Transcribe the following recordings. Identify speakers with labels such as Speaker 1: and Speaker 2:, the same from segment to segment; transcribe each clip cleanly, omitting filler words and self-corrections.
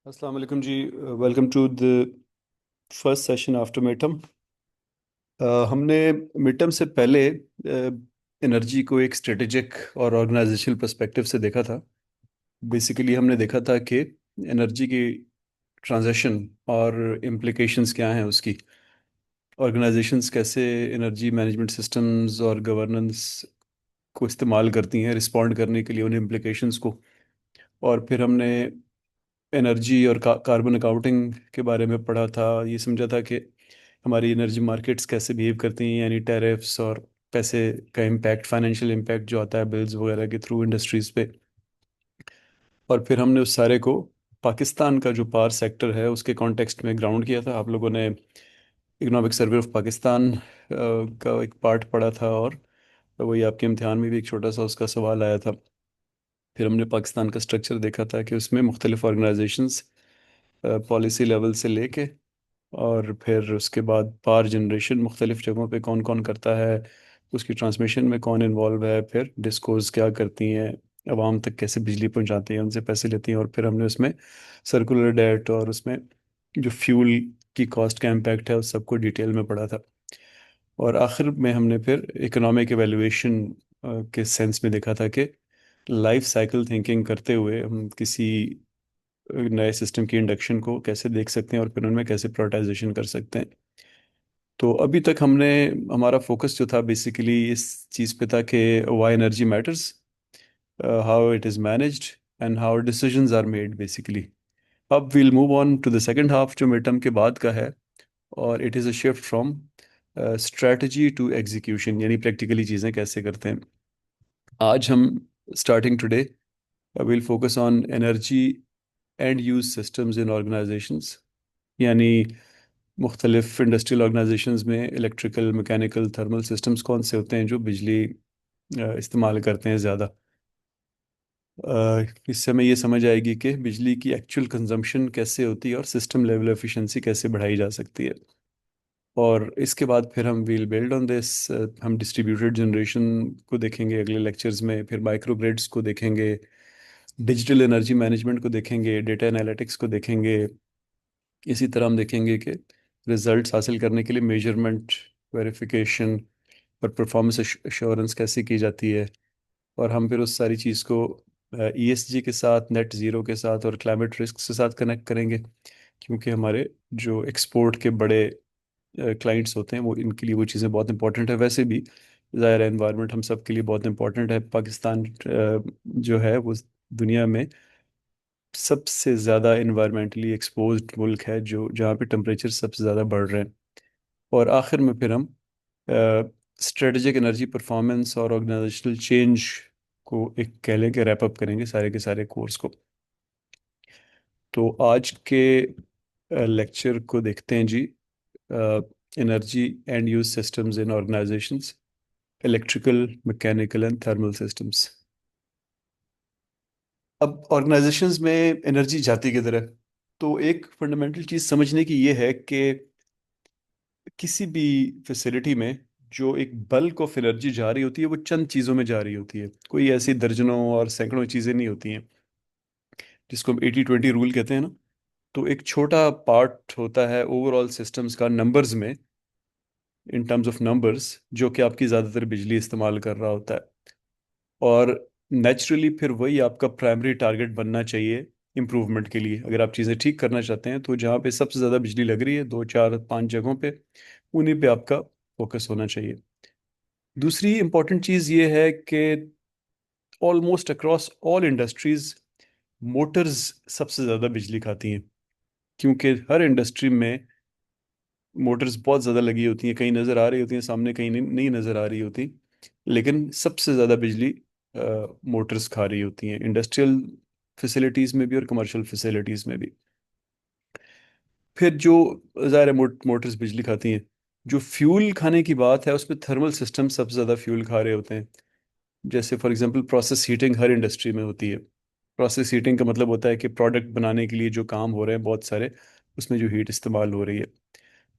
Speaker 1: अस्सलाम वालेकुम जी। Welcome to the first session after midterm. हमने मिडटर्म से पहले एनर्जी को एक स्ट्रेटेजिक और ऑर्गेनाइजेशनल पर्सपेक्टिव से देखा था। बेसिकली हमने देखा था कि एनर्जी की ट्रांजैक्शन और इम्प्लिकेशंस क्या हैं उसकी। ऑर्गेनाइजेशंस कैसे एनर्जी मैनेजमेंट सिस्टम्स और गवर्नेंस को इस्तेमाल करती हैं रिस्पॉन्ड करने के लिए उन इम्प्लिकेशंस को। और फिर हमने एनर्जी और कार्बन अकाउंटिंग के बारे में पढ़ा था। ये समझा था कि हमारी एनर्जी मार्केट्स कैसे बिहेव करती हैं, यानी टैरिफ्स और पैसे का इम्पैक्ट, फाइनेंशियल इम्पैक्ट जो आता है बिल्स वगैरह के थ्रू इंडस्ट्रीज पे। और फिर हमने उस सारे को पाकिस्तान का जो पावर सेक्टर है उसके कॉन्टेक्स्ट में ग्राउंड किया था। आप लोगों ने इकोनॉमिक सर्वे ऑफ पाकिस्तान का एक पार्ट पढ़ा था, और वही आपके इम्तिहान में भी एक छोटा सा उसका सवाल आया था। फिर हमने पाकिस्तान का स्ट्रक्चर देखा था कि उसमें मुख्तलिफ ऑर्गेनाइजेशंस पॉलिसी लेवल से लेके, और फिर उसके बाद पावर जनरेशन मुख्तलिफ जगहों पे कौन कौन करता है, उसकी ट्रांसमिशन में कौन इन्वॉल्व है, फिर डिस्कोज क्या करती हैं, आवाम तक कैसे बिजली पहुंचाती हैं, उनसे पैसे लेती हैं। और फिर हमने उसमें सर्कुलर डेट और उसमें जो फ्यूल की कॉस्ट का इम्पैक्ट है उस सबको डिटेल में पढ़ा था। और आखिर में हमने फिर इकोनॉमिक एवेल्युएशन के सेंस में देखा था कि लाइफ साइकिल थिंकिंग करते हुए हम किसी नए सिस्टम की इंडक्शन को कैसे देख सकते हैं और फिर उनमें कैसे प्रायोरिटाइजेशन कर सकते हैं। तो अभी तक हमने, हमारा फोकस जो था बेसिकली इस चीज़ पे था कि why energy matters, how it is managed and how decisions are made basically. अब we'll move on to the second half जो मिड टर्म के बाद का है, और it is a shift from strategy to execution, यानी प्रैक्टिकली चीज़ें कैसे करते हैं। आज हम starting today will focus on energy end use systems in organisations, यानी मुख्तलिफ इंडस्ट्रियल ऑर्गेनाइजेशंस में इलेक्ट्रिकल, मैकेनिकल, थर्मल सिस्टम्स कौन से होते हैं जो बिजली इस्तेमाल करते हैं ज़्यादा। इससे हमें ये समझ आएगी कि बिजली की एक्चुअल कंजम्पशन कैसे होती है और सिस्टम लेवल एफिशिएंसी कैसे बढ़ाई जा सकती है। और इसके बाद फिर हम वील बिल्ड ऑन दिस, हम डिस्ट्रीब्यूटेड जनरेशन को देखेंगे अगले लेक्चर्स में, फिर माइक्रो ग्रिड्स को देखेंगे, डिजिटल एनर्जी मैनेजमेंट को देखेंगे, डेटा एनालिटिक्स को देखेंगे। इसी तरह हम देखेंगे कि रिजल्ट्स हासिल करने के लिए मेजरमेंट, वेरिफिकेशन और परफॉर्मेंस एश्योरेंस कैसे की जाती है। और हम फिर उस सारी चीज़ को ईएसजी के साथ, नेट ज़ीरो के साथ और क्लाइमेट रिस्क के साथ कनेक्ट करेंगे, क्योंकि हमारे जो एक्सपोर्ट के बड़े क्लाइंट्स होते हैं वो, इनके लिए वो चीज़ें बहुत इंपॉर्टेंट है। वैसे भी ज़ाहिर है एनवायरनमेंट हम सब के लिए बहुत इंपॉर्टेंट है। पाकिस्तान जो है वो दुनिया में सबसे ज़्यादा इन्वायरमेंटली एक्सपोज्ड मुल्क है, जो जहाँ पे टेम्परेचर सबसे ज़्यादा बढ़ रहे हैं। और आखिर में फिर हम स्ट्रेटेजिक एनर्जी परफॉर्मेंस और ऑर्गेनाइजेशनल चेंज को एक कह लें कि रैप अप करेंगे सारे के सारे कोर्स को। तो आज के लेक्चर को देखते हैं जी। Energy end use systems in organisations, electrical, mechanical and thermal systems. अब ऑर्गेनाइजेशंस में एनर्जी जाती किधर है? तो एक फंडामेंटल चीज़ समझने की ये है कि किसी भी फैसिलिटी में जो एक बल्क ऑफ एनर्जी जा रही होती है वो चंद चीज़ों में जा रही होती है, कोई ऐसी दर्जनों और सैकड़ों चीज़ें नहीं होती हैं, जिसको हम 80-20 रूल कहते हैं ना। तो एक छोटा पार्ट होता है ओवरऑल सिस्टम्स का नंबर्स में, इन टर्म्स ऑफ नंबर्स, जो कि आपकी ज़्यादातर बिजली इस्तेमाल कर रहा होता है। और नेचुरली फिर वही आपका प्राइमरी टारगेट बनना चाहिए इम्प्रूवमेंट के लिए। अगर आप चीज़ें ठीक करना चाहते हैं तो जहाँ पे सबसे ज़्यादा बिजली लग रही है, 2 4 5 जगहों पे, उन्हीं पे आपका फोकस होना चाहिए। दूसरी इंपॉर्टेंट चीज़ ये है कि almost across all industries Motors सबसे ज़्यादा बिजली खाती हैं, क्योंकि हर इंडस्ट्री में मोटर्स बहुत ज़्यादा लगी होती हैं, कहीं नज़र आ रही होती हैं सामने, कहीं नहीं नज़र आ रही होती, लेकिन सबसे ज़्यादा बिजली मोटर्स खा रही होती हैं, इंडस्ट्रियल फैसिलिटीज़ में भी और कमर्शियल फैसिलिटीज़ में भी। फिर जो ज़ाहिर है मोटर्स बिजली खाती हैं, जो फ्यूल खाने की बात है उसमें थर्मल सिस्टम सबसे ज़्यादा फ्यूल खा रहे होते हैं। जैसे for example process heating her industry में होती है। प्रोसेस हीटिंग का मतलब होता है कि प्रोडक्ट बनाने के लिए जो काम हो रहे हैं बहुत सारे, उसमें जो हीट इस्तेमाल हो रही है।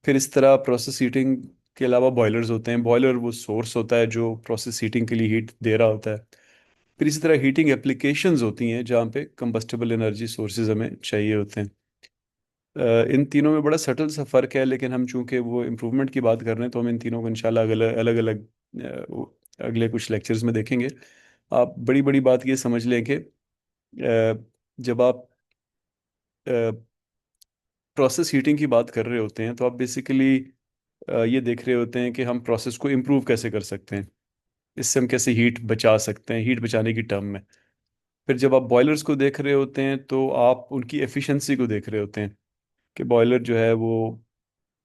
Speaker 1: फिर इस तरह प्रोसेस हीटिंग के अलावा बॉयलर्स होते हैं। बॉयलर वो सोर्स होता है जो प्रोसेस हीटिंग के लिए हीट दे रहा होता है। फिर इसी तरह हीटिंग एप्लीकेशंस होती हैं जहाँ पे कंबस्टेबल एनर्जी सोर्सेज हमें चाहिए होते हैं। इन तीनों में बड़ा सटल सा फर्क है, लेकिन हम चूंकि वो इम्प्रूवमेंट की बात कर रहे हैं तो हम इन तीनों को इंशाल्लाह अलग अलग अगले कुछ लेक्चर्स में देखेंगे। आप बड़ी बड़ी बात ये समझ लें कि जब आप प्रोसेस हीटिंग की बात कर रहे होते हैं तो आप बेसिकली ये देख रहे होते हैं कि हम प्रोसेस को इम्प्रूव कैसे कर सकते हैं, इससे हम कैसे हीट बचा सकते हैं, हीट बचाने की टर्म में। फिर जब आप बॉयलर्स को देख रहे होते हैं तो आप उनकी एफिशिएंसी को देख रहे होते हैं कि बॉयलर जो है वो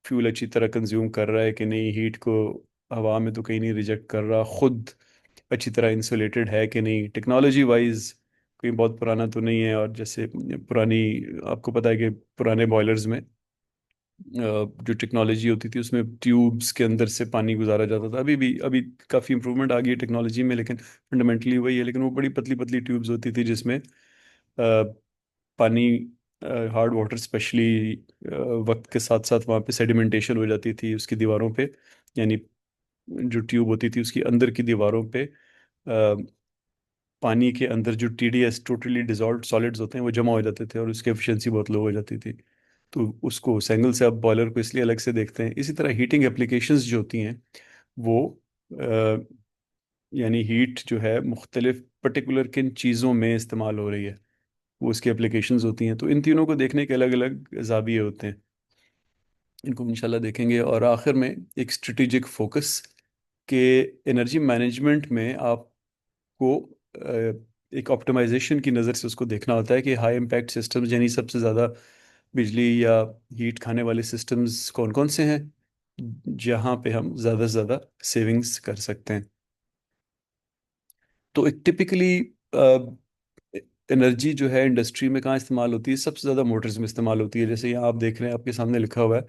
Speaker 1: फ्यूल अच्छी तरह कंज्यूम कर रहा है कि नहीं, हीट को हवा में तो कहीं नहीं रिजेक्ट कर रहा, खुद अच्छी तरह इंसुलेटेड है कि नहीं, टेक्नोलॉजी वाइज कोई बहुत पुराना तो नहीं है। और जैसे पुरानी, आपको पता है कि पुराने बॉयलर्स में जो टेक्नोलॉजी होती थी उसमें ट्यूब्स के अंदर से पानी गुजारा जाता था। अभी काफ़ी इंप्रूवमेंट आ गई है टेक्नोलॉजी में, लेकिन फंडामेंटली वही है। लेकिन वो बड़ी पतली पतली ट्यूब्स होती थी जिसमें पानी, हार्ड वाटर स्पेशली, वक्त के साथ साथ वहाँ पे सेडिमेंटेशन हो जाती थी उसकी दीवारों पे। यानी जो ट्यूब होती थी उसकी अंदर की दीवारों पे पानी के अंदर जो TDS, टोटली डिजॉल्व्ड सॉलिड्स होते हैं, वो जमा हो जाते थे और उसकी एफिशिएंसी बहुत लो हो जाती थी। तो उसको उस एंगल से आप बॉयलर को इसलिए अलग से देखते हैं। इसी तरह हीटिंग एप्लीकेशंस जो होती हैं वो अ, यानी हीट जो है मुख्तलिफ पर्टिकुलर किन चीज़ों में इस्तेमाल हो रही है, वो उसकी एप्लीकेशंस होती हैं। तो इन तीनों को देखने के अलग अलग जाविये होते हैं, इनको इंशाल्लाह देखेंगे। और आखिर में एक स्ट्रेटेजिक फोकस के एनर्जी मैनेजमेंट में आपको एक ऑप्टिमाइजेशन की नज़र से उसको देखना होता है कि हाई इम्पैक्ट सिस्टम्स यानी सबसे ज़्यादा बिजली या हीट खाने वाले सिस्टम्स कौन कौन से हैं जहाँ पे हम ज़्यादा से ज़्यादा सेविंग्स कर सकते हैं। तो एक टिपिकली एनर्जी जो है इंडस्ट्री में कहाँ इस्तेमाल होती है, सबसे ज़्यादा मोटर्स में इस्तेमाल होती है। जैसे यहाँ आप देख रहे हैं, आपके सामने लिखा हुआ है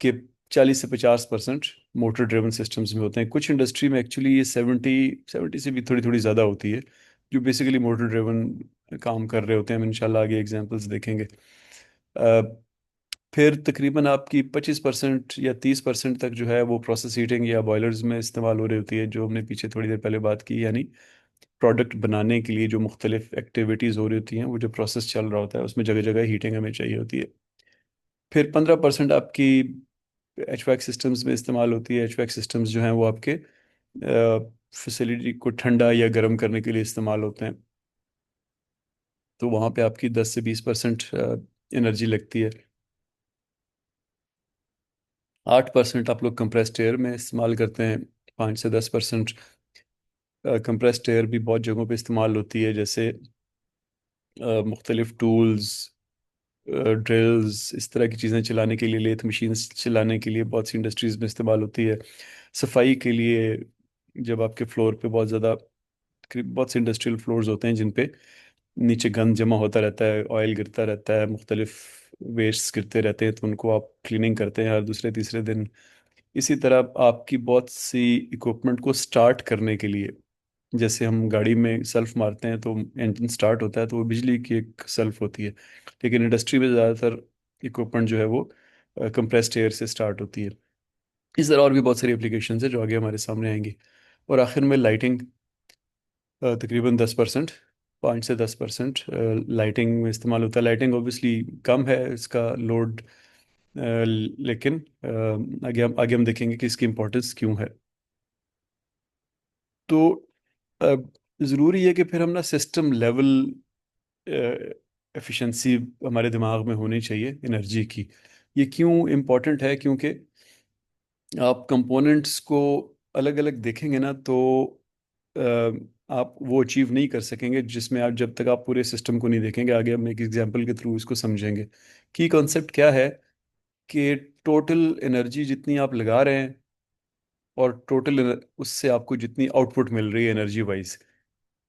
Speaker 1: कि 40 से 50% मोटर ड्रिवन सिस्टम्स में होते हैं। कुछ इंडस्ट्री में एक्चुअली ये 70 से भी थोड़ी थोड़ी ज़्यादा होती है, जो बेसिकली मोटर ड्रिवन काम कर रहे होते हैं। हम इंशाल्लाह आगे एग्जांपल्स देखेंगे। अ, फिर तकरीबन आपकी 25% या 30% तक जो है वो प्रोसेस हीटिंग या बॉयलर्स में इस्तेमाल हो रही होती है, जो हमने पीछे थोड़ी देर पहले बात की। यानी प्रोडक्ट बनाने के लिए जो मुख्तलिफ एक्टिविटीज़ हो रही होती हैं, वो जो प्रोसेस चल रहा होता है उसमें जगह जगह हीटिंग हमें चाहिए होती है। फिर 15% आपकी HVAC सिस्टम्स में इस्तेमाल होती है। HVAC सिस्टम्स जो हैं वो आपके फैसिलिटी को ठंडा या गर्म करने के लिए इस्तेमाल होते हैं। तो वहाँ पे आपकी 10 से 20% एनर्जी लगती है। 8% आप लोग कंप्रेस्ड एयर में इस्तेमाल करते हैं। 5 से 10% कंप्रेस्ड एयर भी बहुत जगहों पे इस्तेमाल होती है, जैसे मुख्तलिफ टूल्स, ड्रिल्स, इस तरह की चीज़ें चलाने के लिए, लेथ मशीन्स चलाने के लिए बहुत सी इंडस्ट्रीज़ में इस्तेमाल होती है। सफाई के लिए, जब आपके फ्लोर पे बहुत से इंडस्ट्रियल फ्लोर्स होते हैं जिन पे नीचे गंद जमा होता रहता है, ऑयल गिरता रहता है, मुख्तलिफ वेस्ट गिरते रहते हैं, तो उनको आप क्लीनिंग करते हैं हर दूसरे तीसरे दिन। इसी तरह आपकी बहुत सी इक्विपमेंट को स्टार्ट करने के लिए, जैसे हम गाड़ी में सेल्फ मारते हैं तो इंजन स्टार्ट होता है, तो वो बिजली की एक सेल्फ होती है। लेकिन इंडस्ट्री में ज़्यादातर इक्विपमेंट जो है वो कंप्रेस्ड एयर से स्टार्ट होती है। इस तरह और भी बहुत सारी एप्लीकेशंस है जो आगे हमारे सामने आएंगी। और आखिर में लाइटिंग, तकरीबन 10%, 5 से 10% लाइटिंग में इस्तेमाल होता है। लाइटिंग ऑब्वियसली कम है इसका लोड, लेकिन आगे हम देखेंगे कि इसकी इम्पोर्टेंस क्यों है। तो ज़रूरी है कि फिर हम ना सिस्टम लेवल एफिशिएंसी हमारे दिमाग में होनी चाहिए एनर्जी की। ये क्यों इम्पोर्टेंट है? क्योंकि आप कंपोनेंट्स को अलग अलग देखेंगे ना तो अ, आप वो अचीव नहीं कर सकेंगे जिसमें आप, जब तक आप पूरे सिस्टम को नहीं देखेंगे। आगे हम एक एग्जांपल के थ्रू इसको समझेंगे। की कॉन्सेप्ट क्या है कि टोटल एनर्जी जितनी आप लगा रहे हैं और टोटल उससे आपको जितनी आउटपुट मिल रही है एनर्जी वाइज,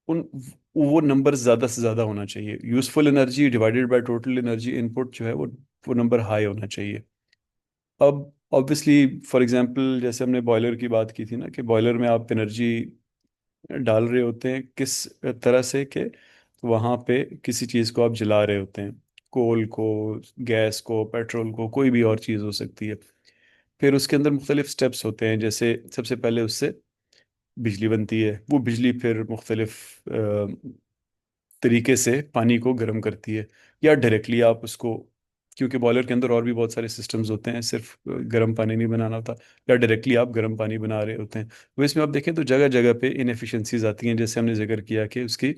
Speaker 1: उन वो नंबर ज़्यादा से ज़्यादा होना चाहिए। Useful energy divided by total energy input जो है वो नंबर हाई होना चाहिए। अब ऑब्वियसली फॉर एग्जांपल जैसे हमने बॉयलर की बात की थी ना, कि बॉयलर में आप एनर्जी डाल रहे होते हैं किस तरह से कि वहाँ पे किसी चीज़ को आप जला रहे होते हैं, कोल को, गैस को, पेट्रोल को, कोई भी और चीज़ हो सकती है। फिर उसके अंदर मुख्तलिफ स्टेप्स होते हैं, जैसे सबसे पहले उससे बिजली बनती है। वो बिजली फिर मुख्तलिफ तरीके से पानी को गर्म करती है, या डायरेक्टली आप उसको, क्योंकि बॉयलर के अंदर और भी बहुत सारे सिस्टम्स होते हैं, सिर्फ गर्म पानी नहीं बनाना होता, या डायरेक्टली आप गर्म पानी बना रहे होते हैं। वो इसमें आप देखें तो जगह जगह पे इनएफिशिएंसीज आती हैं, जैसे हमने जिक्र किया कि उसकी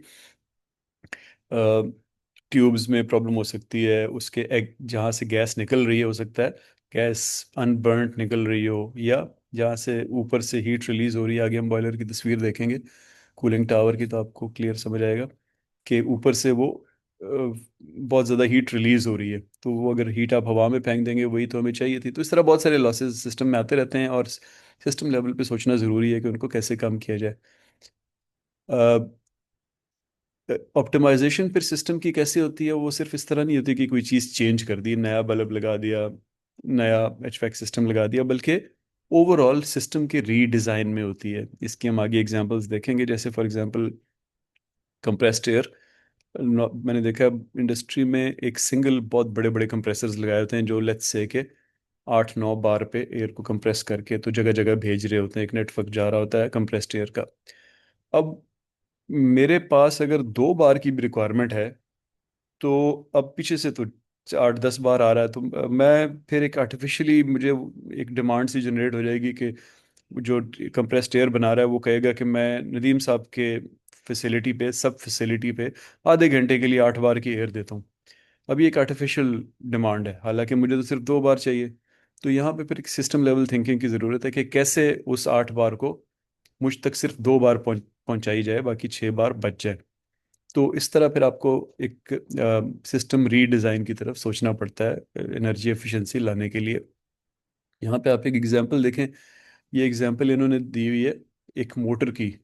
Speaker 1: ट्यूब्स में प्रॉब्लम हो सकती है, उसके एग जहाँ से गैस निकल रही है, हो सकता है गैस अनबर्nt निकल रही हो, या जहाँ से ऊपर से हीट रिलीज हो रही है। आगे हम बॉयलर की तस्वीर देखेंगे कूलिंग टावर की, तो आपको क्लियर समझ आएगा कि ऊपर से वो बहुत ज़्यादा हीट रिलीज हो रही है। तो वो अगर हीट आप हवा में फेंक देंगे, वही तो हमें चाहिए थी। तो इस तरह बहुत सारे लॉसेस सिस्टम में आते रहते हैं, और सिस्टम लेवल पे सोचना ज़रूरी है कि उनको कैसे कम किया जाए। ऑप्टिमाइजेशन फिर सिस्टम की कैसे होती है? वो सिर्फ इस तरह नहीं होती कि कोई चीज़ चेंज कर दी, नया बल्ब लगा दिया, नया एचवैक सिस्टम लगा दिया, बल्कि ओवरऑल सिस्टम के रीडिज़ाइन में होती है। इसकी हम आगे एग्जांपल्स देखेंगे, जैसे फॉर एग्जांपल कंप्रेस्ड एयर। मैंने देखा इंडस्ट्री में एक सिंगल बहुत बड़े बड़े कंप्रेसर्स लगाए होते हैं, जो लेट्स से के 8-9 बार पे एयर को कंप्रेस करके तो जगह जगह भेज रहे होते हैं, एक नेटवर्क जा रहा होता है कंप्रेस्ड एयर का। अब मेरे पास अगर 2 बार की भी रिक्वायरमेंट है, तो अब पीछे से तो 8-10 बार आ रहा है, तो मैं फिर एक आर्टिफिशियली मुझे एक डिमांड सी जनरेट हो जाएगी कि जो कंप्रेस्ड एयर बना रहा है वो कहेगा कि मैं नदीम साहब के फैसिलिटी पे, सब फैसिलिटी पे आधे घंटे के लिए 8 बार की एयर देता हूँ। अभी एक आर्टिफिशियल डिमांड है, हालांकि मुझे तो सिर्फ 2 बार चाहिए। तो यहाँ पे फिर एक सिस्टम लेवल थिंकिंग की ज़रूरत है कि कैसे उस 8 बार को मुझ तक सिर्फ 2 बार पहुंचाई जाए, बाकी 6 बार बच जाए। तो इस तरह फिर आपको एक सिस्टम रीडिज़ाइन की तरफ सोचना पड़ता है एनर्जी एफिशिएंसी लाने के लिए। यहाँ पे आप एक एग्जांपल देखें। ये एग्जांपल इन्होंने दी हुई है एक मोटर की।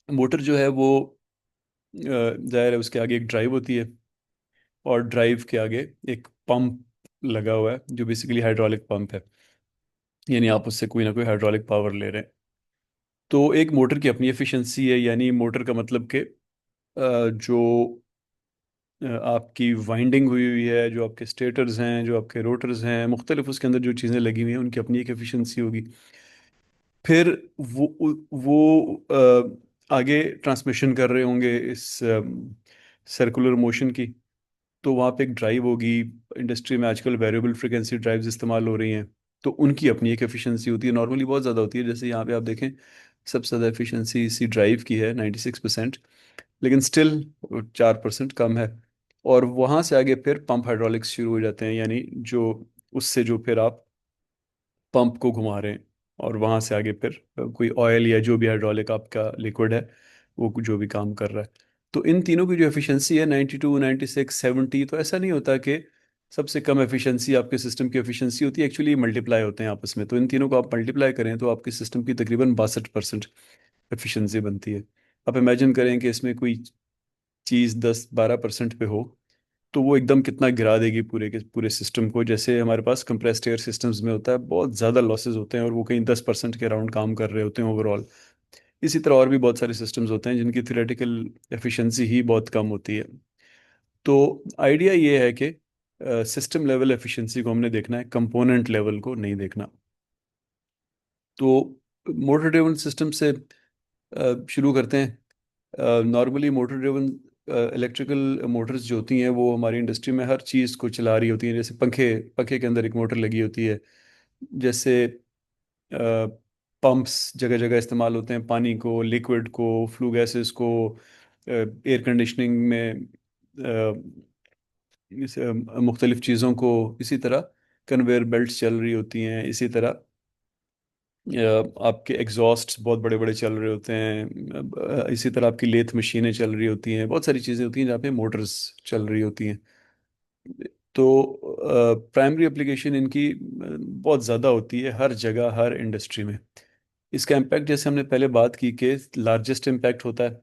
Speaker 1: मोटर जो है वो जाहिर है उसके आगे एक ड्राइव होती है, और ड्राइव के आगे एक पंप लगा हुआ है, जो बेसिकली हाइड्रोलिक पंप है, यानी आप उससे कोई ना कोई हाइड्रोलिक पावर ले रहे हैं। तो एक मोटर की अपनी एफिशिएंसी है, यानी मोटर का मतलब कि जो आपकी वाइंडिंग हुई हुई है, जो आपके स्टेटर्स हैं, जो आपके रोटर्स हैं, मुख्तलिफ उसके अंदर जो चीज़ें लगी हुई हैं, उनकी अपनी एक एफिशिएंसी होगी। फिर वो आगे ट्रांसमिशन कर रहे होंगे इस सर्कुलर मोशन की, तो वहाँ पे एक ड्राइव होगी। इंडस्ट्री में आजकल वेरिएबल फ्रिक्वेंसी ड्राइव्स इस्तेमाल हो रही हैं, तो उनकी अपनी एक एफिशिएंसी होती है, नॉर्मली बहुत ज़्यादा होती है। जैसे यहाँ पे आप देखें, सबसे ज़्यादा एफिशिएंसी इसी ड्राइव की है, 96%, लेकिन स्टिल 4% कम है। और वहाँ से आगे फिर पंप हाइड्रोलिक्स शुरू हो जाते हैं, यानी जो उससे जो फिर आप पंप को घुमा रहे हैं, और वहाँ से आगे फिर कोई ऑयल या जो भी हाइड्रोलिक आपका लिक्विड है, वो जो भी काम कर रहा है। तो इन तीनों की जो एफिशिएंसी है 92, 96, 70, तो ऐसा नहीं होता कि सबसे कम एफिशिएंसी आपके सिस्टम की एफिशिएंसी होती है, एक्चुअली मल्टीप्लाई होते हैं आपस में। तो इन तीनों को आप मल्टीप्लाई करें तो आपके सिस्टम की तकरीबन 62% एफिशिएंसी बनती है। आप इमेजिन करें कि इसमें कोई चीज़ 10-12% पे हो, तो वो एकदम कितना गिरा देगी पूरे के पूरे सिस्टम को। जैसे हमारे पास कंप्रेस्ड एयर सिस्टम्स में होता है, बहुत ज़्यादा लॉसेज होते हैं, और वो कहीं 10% के अराउंड काम कर रहे होते हैं ओवरऑल। इसी तरह और भी बहुत सारे सिस्टम्स होते हैं जिनकी थ्योरेटिकल एफिशिएंसी ही बहुत कम होती है। तो आइडिया ये है कि सिस्टम लेवल एफिशिएंसी को हमने देखना है, कंपोनेंट लेवल को नहीं देखना। तो मोटर ड्रिवन सिस्टम से शुरू करते हैं। Normally motor driven electrical Motors जो होती हैं, वो हमारी इंडस्ट्री में हर चीज़ को चला रही होती हैं। जैसे पंखे, पंखे के अंदर एक मोटर लगी होती है। जैसे पंप्स जगह जगह इस्तेमाल होते हैं, पानी को, लिक्विड को, फ्लू गैसेस को, एयर कंडीशनिंग में, इस मुख्तलिफ चीज़ों को। इसी तरह कन्वेयर बेल्ट्स चल रही होती हैं, इसी तरह आपके एग्जॉस्ट बहुत बड़े बड़े चल रहे होते हैं। इसी तरह आपकी लेथ मशीनें चल रही होती हैं, बहुत सारी चीज़ें होती हैं जहाँ पे मोटर्स चल रही होती हैं। तो प्राइमरी एप्लीकेशन इनकी बहुत ज़्यादा होती है हर जगह, हर इंडस्ट्री में। इसका इम्पैक्ट, जैसे हमने पहले बात की कि लार्जेस्ट इम्पैक्ट होता है,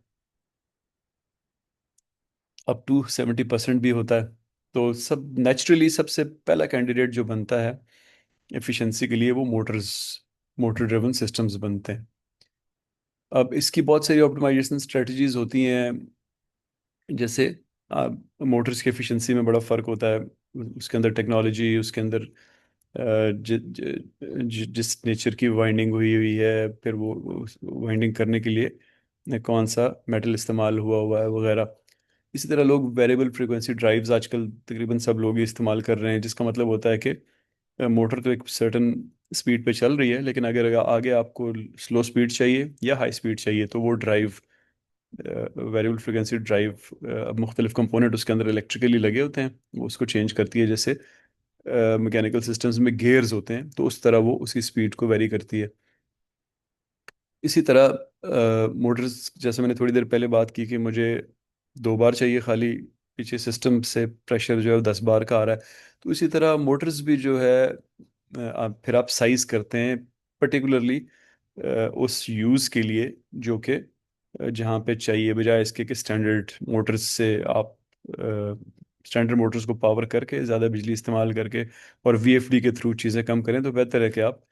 Speaker 1: अप टू 70% भी होता है। तो सब नेचुरली सबसे पहला कैंडिडेट जो बनता है एफिशिएंसी के लिए, वो मोटर्स, मोटर ड्रिवन सिस्टम्स बनते हैं। अब इसकी बहुत सारी ऑप्टिमाइजेशन स्ट्रेटजीज होती हैं। जैसे मोटर्स की एफिशिएंसी में बड़ा फ़र्क होता है, उसके अंदर टेक्नोलॉजी, उसके अंदर जिस नेचर की वाइंडिंग हुई हुई है, फिर वो वाइंडिंग करने के लिए कौन सा मेटल इस्तेमाल हुआ हुआ है वगैरह। इसी तरह लोग वेरिएबल फ्रीक्वेंसी ड्राइव्स आजकल तकरीबन सब लोग ही इस्तेमाल कर रहे हैं, जिसका मतलब होता है कि मोटर तो एक सर्टन स्पीड पे चल रही है, लेकिन अगर आगे आपको स्लो स्पीड चाहिए या हाई स्पीड चाहिए तो वो ड्राइव, वेरिएबल फ्रिक्वेंसी ड्राइव, अब मुख्तलिफ कंपोनेंट उसके अंदर इलेक्ट्रिकली लगे होते हैं, वो उसको चेंज करती है। जैसे मैकेनिकल सिस्टम्स में गेयर्स होते हैं, तो उस तरह वो उसकी स्पीड को वेरी करती है। इसी तरह मोटर्स, जैसे मैंने थोड़ी देर पहले बात की कि मुझे 2 बार चाहिए खाली, पीछे सिस्टम से प्रेशर जो है वो 10 बार का आ रहा है। तो इसी तरह मोटर्स भी जो है, फिर आप साइज करते हैं पर्टिकुलरली उस यूज़ के लिए जो कि जहाँ पे चाहिए, बजाय इसके कि स्टैंडर्ड मोटर्स से आप स्टैंडर्ड मोटर्स को पावर करके ज़्यादा बिजली इस्तेमाल करके और वीएफडी के थ्रू चीज़ें कम करें, तो बेहतर है कि आप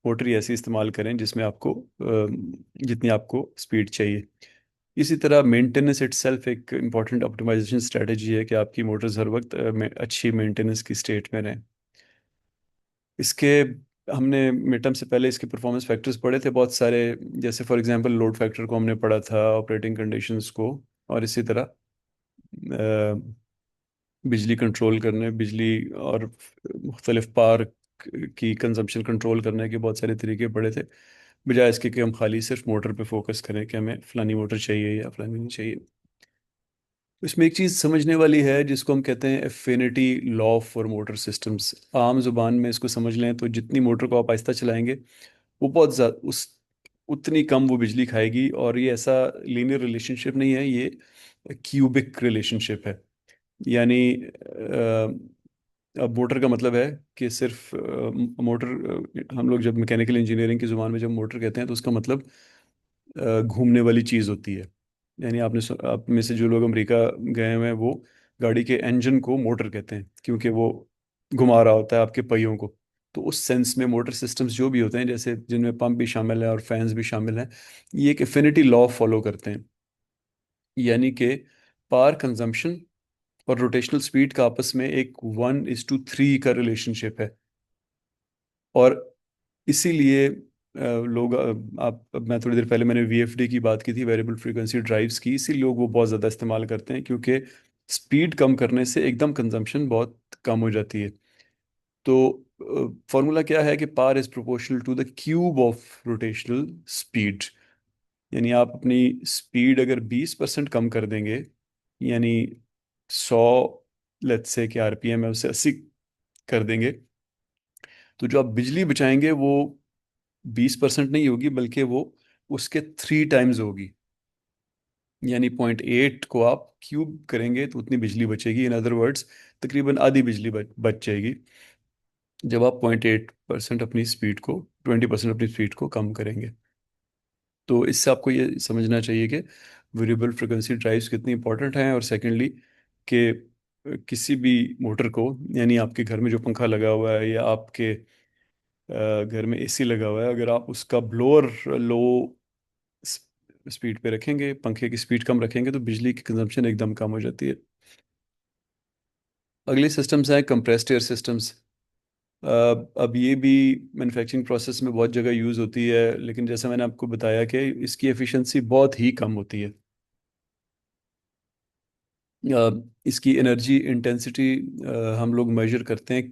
Speaker 1: मोटर ही ऐसी इस्तेमाल करें जिसमें आपको जितनी आपको स्पीड चाहिए। इसी तरह मेंटेनेंस इटसेल्फ एक इम्पॉर्टेंट ऑप्टिमाइजेशन स्ट्रेटजी है कि आपकी मोटर्स हर वक्त अच्छी मेंटेनेंस की स्टेट में रहें। इसके हमने मिड टर्म से पहले इसके परफॉर्मेंस फैक्टर्स पढ़े थे बहुत सारे। जैसे फॉर एग्जांपल लोड फैक्टर को हमने पढ़ा था, ऑपरेटिंग कंडीशंस को, और इसी तरह बिजली कंट्रोल करने, बिजली और मुख्तलिफ पावर की कंजम्पशन कंट्रोल करने के बहुत सारे तरीके पड़े थे, बजाय इसके कि हम खाली सिर्फ मोटर पे फोकस करें कि हमें फलानी मोटर चाहिए या फलानी नहीं चाहिए। तो इसमें एक चीज़ समझने वाली है जिसको हम कहते हैं affinity law for motor systems. आम जुबान में इसको समझ लें तो जितनी मोटर को आप आहिस्ता चलाएंगे, वो बहुत ज़्यादा उस उतनी कम वो बिजली खाएगी। और ये ऐसा लीनियर रिलेशनशिप नहीं है, ये क्यूबिक रिलेशनशिप है। यानी अब मोटर का मतलब है कि सिर्फ मोटर, हम लोग जब मैकेनिकल इंजीनियरिंग की ज़ुबान में जब मोटर कहते हैं तो उसका मतलब घूमने वाली चीज़ होती है। यानी आप में से जो लोग अमेरिका गए हुए हैं वो गाड़ी के इंजन को मोटर कहते हैं, क्योंकि वो घुमा रहा होता है आपके पहियों को। तो उस सेंस में मोटर सिस्टम्स जो भी होते हैं, जैसे जिनमें पंप भी शामिल है और फैंस भी शामिल हैं, ये एक एफिनिटी लॉ फॉलो करते हैं। यानी कि पावर कंजम्पशन और रोटेशनल स्पीड का आपस में एक 1:3 का रिलेशनशिप है। और इसीलिए लोग आप अब मैं थोड़ी देर पहले मैंने वीएफडी की बात की थी, वेरिएबल फ्रीक्वेंसी ड्राइव्स की, इसीलिए लोग वो बहुत ज़्यादा इस्तेमाल करते हैं, क्योंकि स्पीड कम करने से एकदम कंजम्पशन बहुत कम हो जाती है। तो फॉर्मूला क्या है कि power is proportional to the cube of rotational speed. यानी आप अपनी स्पीड अगर 20% कम कर देंगे, यानी 100, लेट्स से कि आरपीएम है उसे 80 कर देंगे, तो जो आप बिजली बचाएंगे वो 20% नहीं होगी, बल्कि वो उसके 3 टाइम्स होगी। यानी 0.8 को आप क्यूब करेंगे तो उतनी बिजली बचेगी। इन अदर वर्ड्स, तकरीबन आधी बिजली बच जाएगी जब आप 0.8% अपनी स्पीड को, 20% अपनी स्पीड को कम करेंगे। तो इससे आपको ये समझना चाहिए कि वेरिएबल फ्रिक्वेंसी ड्राइव्स कितनी इंपॉर्टेंट हैं। और सेकेंडली कि किसी भी मोटर को, यानी आपके घर में जो पंखा लगा हुआ है या आपके घर में एसी लगा हुआ है, अगर आप उसका ब्लोअर लो स्पीड पे रखेंगे, पंखे की स्पीड कम रखेंगे, तो बिजली की कंजम्पशन एकदम कम हो जाती है। अगले सिस्टम्स हैं कंप्रेस्ड एयर सिस्टम्स। अब ये भी मैन्युफैक्चरिंग प्रोसेस में बहुत जगह यूज़ होती है, लेकिन जैसा मैंने आपको बताया कि इसकी एफिशिएंसी बहुत ही कम होती है। इसकी एनर्जी इंटेंसिटी हम लोग मेजर करते हैं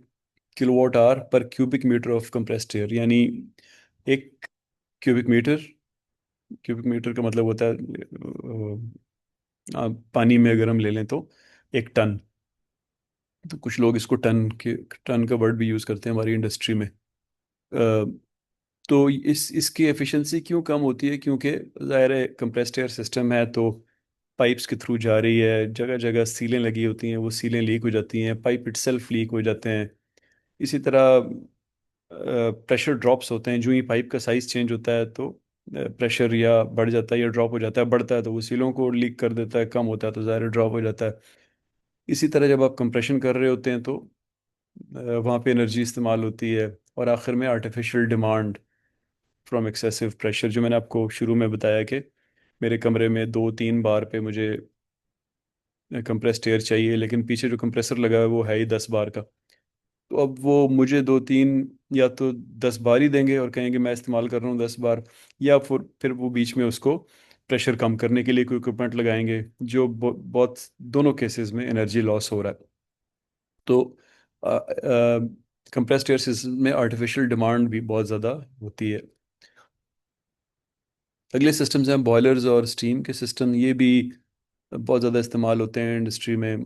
Speaker 1: किलोवाट आवर पर cubic metre of compressed air. यानी एक क्यूबिक मीटर, क्यूबिक मीटर का मतलब होता है पानी में अगर हम ले लें तो 1 टन। तो कुछ लोग इसको टन का वर्ड भी यूज़ करते हैं हमारी इंडस्ट्री में। तो इसकी एफिशिएंसी क्यों कम होती है? क्योंकि ज़ाहिर है कंप्रेस्ड एयर सिस्टम है, तो पाइप्स के थ्रू जा रही है, जगह जगह सीलें लगी होती हैं, वो सीलें लीक हो जाती हैं, पाइप इटसेल्फ लीक हो जाते हैं। इसी तरह प्रेशर ड्रॉप्स होते हैं, जो ही पाइप का साइज चेंज होता है तो प्रेशर या बढ़ जाता है या ड्रॉप हो जाता है। बढ़ता है तो वो सीलों को लीक कर देता है, कम होता है तो ज़ाहिर ड्रॉप हो जाता है। इसी तरह जब आप कंप्रेशन कर रहे होते हैं तो वहाँ पे एनर्जी इस्तेमाल होती है। और आखिर में artificial demand from excessive pressure, जो मैंने आपको शुरू में बताया कि मेरे कमरे में 2-3 बार पे मुझे कंप्रेस्ड एयर चाहिए, लेकिन पीछे जो कंप्रेसर लगा है वो है ही 10 बार का। तो अब वो मुझे दो तीन या तो 10 बार ही देंगे और कहेंगे मैं इस्तेमाल कर रहा हूँ 10 बार, या फिर वो बीच में उसको प्रेशर कम करने के लिए कोई इक्विपमेंट लगाएंगे, जो बहुत दोनों केसेस में एनर्जी लॉस हो रहा है। तो कंप्रेस्ड एयर सिस्टम में आर्टिफिशियल डिमांड भी बहुत ज़्यादा होती है। अगले सिस्टम्स हैं बॉयलर्स और स्टीम के सिस्टम, ये भी बहुत ज़्यादा इस्तेमाल होते हैं इंडस्ट्री में।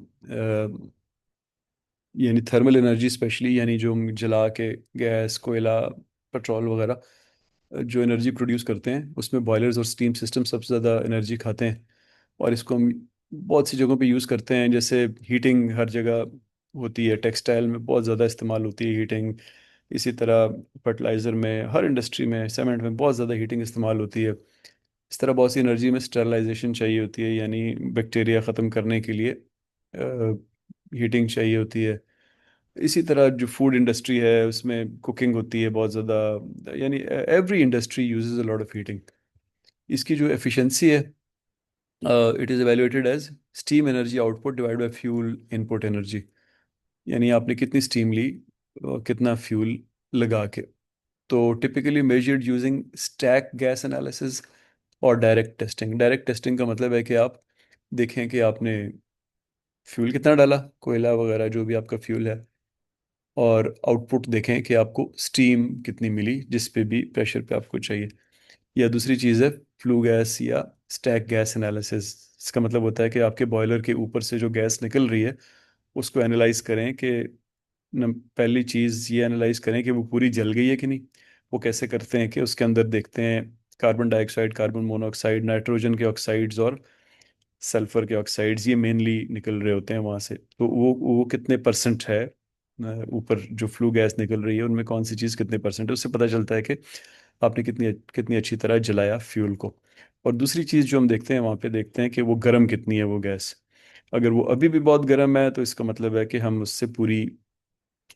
Speaker 1: यानी थर्मल एनर्जी स्पेशली, यानी जो हम जला के गैस कोयला पेट्रोल वगैरह जो एनर्जी प्रोड्यूस करते हैं, उसमें बॉयलर्स और स्टीम सिस्टम सबसे ज़्यादा एनर्जी खाते हैं। और इसको हम बहुत सी जगहों पे यूज़ करते हैं, जैसे हीटिंग हर जगह होती है, टेक्सटाइल में बहुत ज़्यादा इस्तेमाल होती है हीटिंग। इसी तरह फर्टिलाइज़र में, हर इंडस्ट्री में, सीमेंट में बहुत ज़्यादा हीटिंग इस्तेमाल होती है। इस तरह बहुत सी एनर्जी में स्टरलाइजेशन चाहिए होती है, यानी बैक्टीरिया ख़त्म करने के लिए हीटिंग चाहिए होती है। इसी तरह जो फूड इंडस्ट्री है उसमें कुकिंग होती है बहुत ज़्यादा, यानी every industry uses a lot of heating. इसकी जो एफिशिएंसी है, it is evaluated as steam energy output divide by fuel input energy. यानी आपने कितनी स्टीम ली और कितना फ्यूल लगा के। तो typically measured using stack gas analysis और डायरेक्ट टेस्टिंग। डायरेक्ट टेस्टिंग का मतलब है कि आप देखें कि आपने फ्यूल कितना डाला, कोयला वगैरह जो भी आपका फ्यूल है, और आउटपुट देखें कि आपको स्टीम कितनी मिली जिस पे भी प्रेशर पे आपको चाहिए। या दूसरी चीज़ है फ्लू गैस या स्टैक गैस एनालिसिस। इसका मतलब होता है कि आपके बॉयलर के ऊपर से जो गैस निकल रही है उसको एनालाइज करें कि पहली चीज़ ये एनालाइज करें कि वो पूरी जल गई है कि नहीं। वो कैसे करते हैं कि उसके अंदर देखते हैं carbon dioxide, carbon monoxide, nitrogen के ऑक्साइड्स और सल्फर के ऑक्साइड्स, ये मेनली निकल रहे होते हैं वहाँ से। तो वो कितने परसेंट है, ऊपर जो फ्लू गैस निकल रही है उनमें कौन सी चीज़ कितने परसेंट है, उससे पता चलता है कि आपने कितनी कितनी अच्छी तरह जलाया फ्यूल को। और दूसरी चीज़ जो हम देखते हैं वहाँ पे, देखते हैं कि वो गर्म कितनी है वो गैस। अगर वो अभी भी बहुत गर्म है तो इसका मतलब है कि हम उससे पूरी